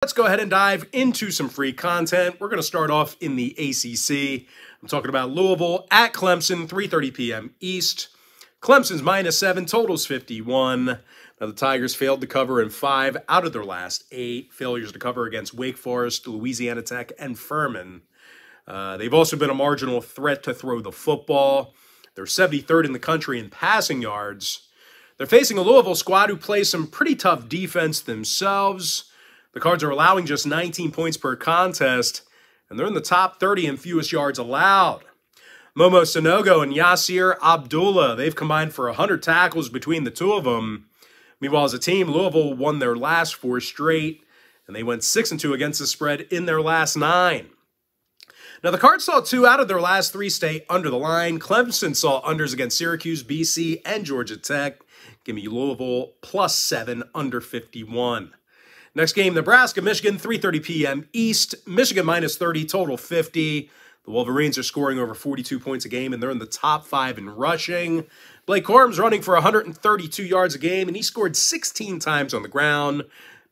Let's go ahead and dive into some free content. We're going to start off in the ACC. I'm talking about Louisville at Clemson, 3:30 p.m. East. Clemson's -7, totals 51. Now, the Tigers failed to cover in 5 out of their last 8. Failures to cover against Wake Forest, Louisiana Tech, and Furman. They've also been a marginal threat to throw the football. They're 73rd in the country in passing yards. They're facing a Louisville squad who plays some pretty tough defense themselves. The Cards are allowing just 19 points per contest, and they're in the top 30 in fewest yards allowed. Momo Sanogo and Yasir Abdullah, they've combined for 100 tackles between the two of them. Meanwhile, as a team, Louisville won their last 4 straight, and they went 6-2 against the spread in their last 9. Now, the Cards saw 2 out of their last 3 stay under the line. Clemson saw unders against Syracuse, BC, and Georgia Tech. Give me Louisville +7 under 51. Next game, Nebraska, Michigan, 3:30 p.m. East. Michigan -30, total 50. The Wolverines are scoring over 42 points a game, and they're in the top 5 in rushing. Blake Corum's running for 132 yards a game, and he scored 16 times on the ground.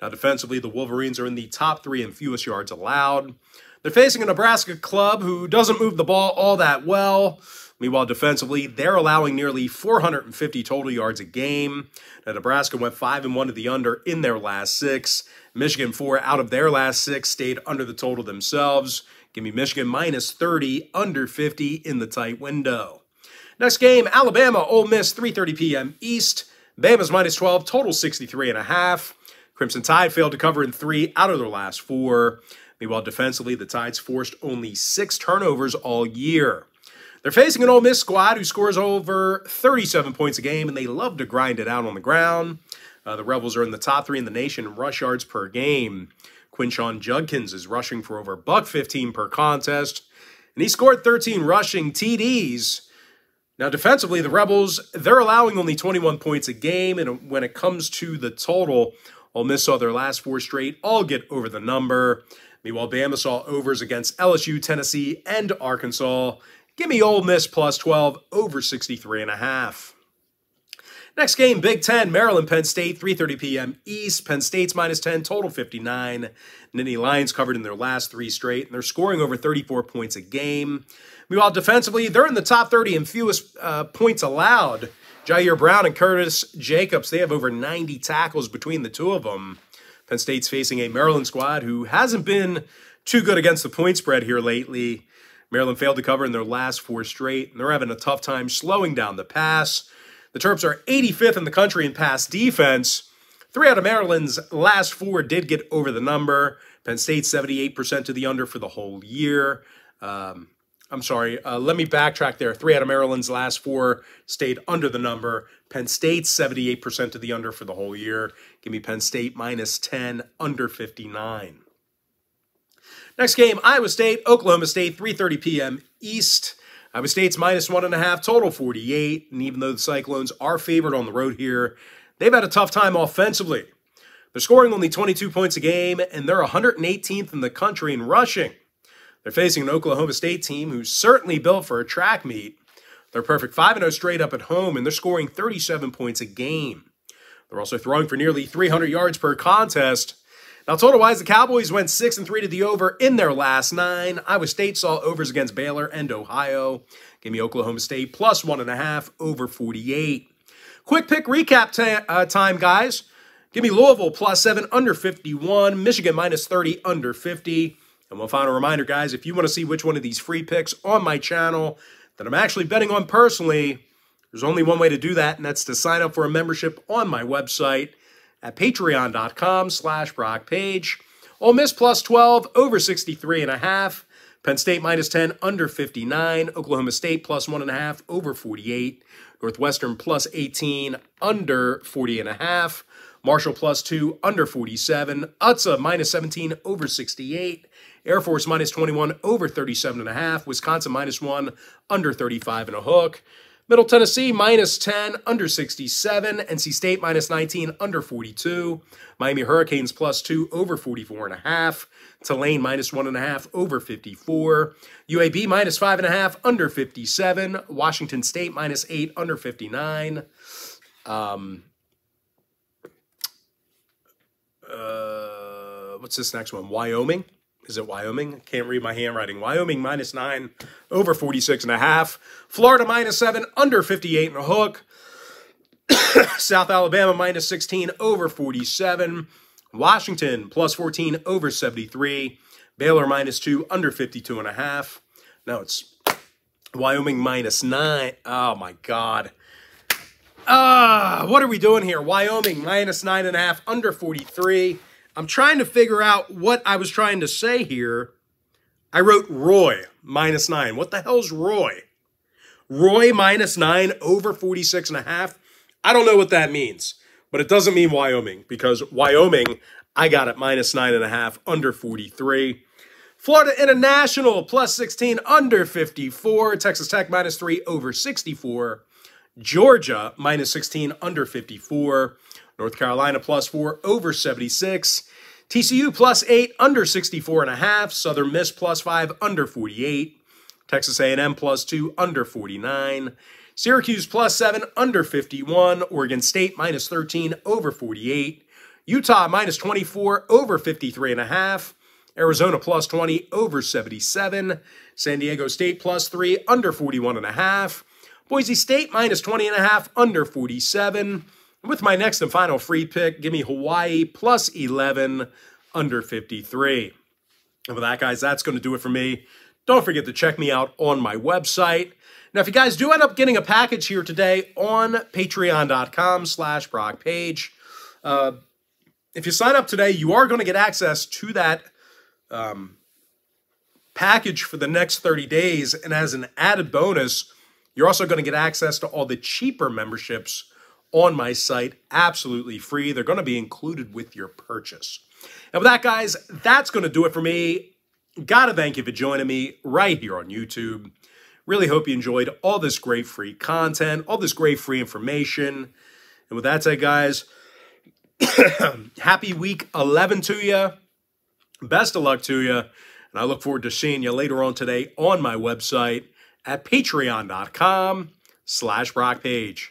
Now, defensively, the Wolverines are in the top 3 in fewest yards allowed. They're facing a Nebraska club who doesn't move the ball all that well. Meanwhile, defensively, they're allowing nearly 450 total yards a game. Now, Nebraska went 5-1 to the under in their last 6. Michigan, 4 out of their last 6, stayed under the total themselves. Give me Michigan -30, under 50 in the tight window. Next game, Alabama, Ole Miss, 3:30 p.m. East. Bama's -12, total 63.5. Crimson Tide failed to cover in 3 out of their last 4. Meanwhile, defensively, the Tides forced only 6 turnovers all year. They're facing an Ole Miss squad who scores over 37 points a game, and they love to grind it out on the ground. The Rebels are in the top 3 in the nation in rush yards per game. Quinshon Judkins is rushing for over $115 per contest, and he scored 13 rushing TDs. Now, defensively, the Rebels, they're allowing only 21 points a game, and when it comes to the total, Ole Miss saw their last 4 straight all get over the number. Meanwhile, Bama saw overs against LSU, Tennessee, and Arkansas. Give me Ole Miss +12, over 63.5. Next game, Big Ten, Maryland, Penn State, 3:30 p.m. East. Penn State's -10, total 59. Nittany Lions covered in their last 3 straight, and they're scoring over 34 points a game. Meanwhile, defensively, they're in the top 30 in fewest points allowed. Jair Brown and Curtis Jacobs, they have over 90 tackles between the two of them. Penn State's facing a Maryland squad who hasn't been too good against the point spread here lately. Maryland failed to cover in their last 4 straight, and they're having a tough time slowing down the pass. The Terps are 85th in the country in pass defense. 3 out of Maryland's last 4 did get over the number. Penn State 78% to the under for the whole year. Let me backtrack there. 3 out of Maryland's last 4 stayed under the number. Penn State 78% to the under for the whole year. Give me Penn State -10, under 59. Next game, Iowa State, Oklahoma State, 3:30 p.m. East. Iowa State's -1.5, total 48. And even though the Cyclones are favored on the road here, they've had a tough time offensively. They're scoring only 22 points a game, and they're 118th in the country in rushing. They're facing an Oklahoma State team who's certainly built for a track meet. They're perfect 5-0 straight up at home, and they're scoring 37 points a game. They're also throwing for nearly 300 yards per contest. Now, total-wise, the Cowboys went 6-3 to the over in their last 9. Iowa State saw overs against Baylor and Ohio. Give me Oklahoma State +1.5, over 48. Quick pick recap time, guys. Give me Louisville +7, under 51. Michigan -30, under 50. And one final reminder, guys, if you want to see which one of these free picks on my channel that I'm actually betting on personally, there's only one way to do that, and that's to sign up for a membership on my website at patreon.com/BrockPage. Ole Miss +12, over 63.5. Penn State -10, under 59. Oklahoma State +1.5, over 48. Northwestern +18, under 40.5. Marshall +2, under 47. UTSA -17, over 68. Air Force -21, over 37.5. Wisconsin -1, under 35 and a hook. Middle Tennessee -10, under 67. NC State -19, under 42. Miami Hurricanes +2, over 44.5. Tulane -1.5, over 54. UAB -5.5, under 57. Washington State -8, under 59. What's this next one? Wyoming. Is it Wyoming? I can't read my handwriting. Wyoming -9 over 46.5. Florida -7 under 58 and a hook. South Alabama -16 over 47. Washington +14 over 73. Baylor -2 under 52.5. No, it's Wyoming -9. Oh my God. What are we doing here? Wyoming -9.5 under 43. I'm trying to figure out what I was trying to say here. I wrote Roy -9. What the hell's Roy? Roy -9 over 46.5. I don't know what that means, but it doesn't mean Wyoming, because Wyoming, I got it -9.5 under 43. Florida International +16 under 54. Texas Tech -3 over 64. Georgia -16 under 54. North Carolina +4 over 76. TCU +8 under 64.5. Southern Miss +5 under 48. Texas A&M +2 under 49. Syracuse +7 under 51. Oregon State -13 over 48. Utah -24 over 53.5. Arizona +20 over 77. San Diego State +3 under 41.5. Boise State -20.5 under 47. With my next and final free pick, give me Hawaii +11 under 53. And with that, guys, that's going to do it for me. Don't forget to check me out on my website. Now, if you guys do end up getting a package here today on patreon.com/BrockPage, if you sign up today, you are going to get access to that package for the next 30 days. And as an added bonus, you're also going to get access to all the cheaper memberships on my site, absolutely free. They're going to be included with your purchase. And with that, guys, that's going to do it for me. Gotta thank you for joining me right here on YouTube. Really hope you enjoyed all this great free content, all this great free information. And with that said, guys, happy week 11 to you. Best of luck to you. And I look forward to seeing you later on today on my website at patreon.com/BrockPage.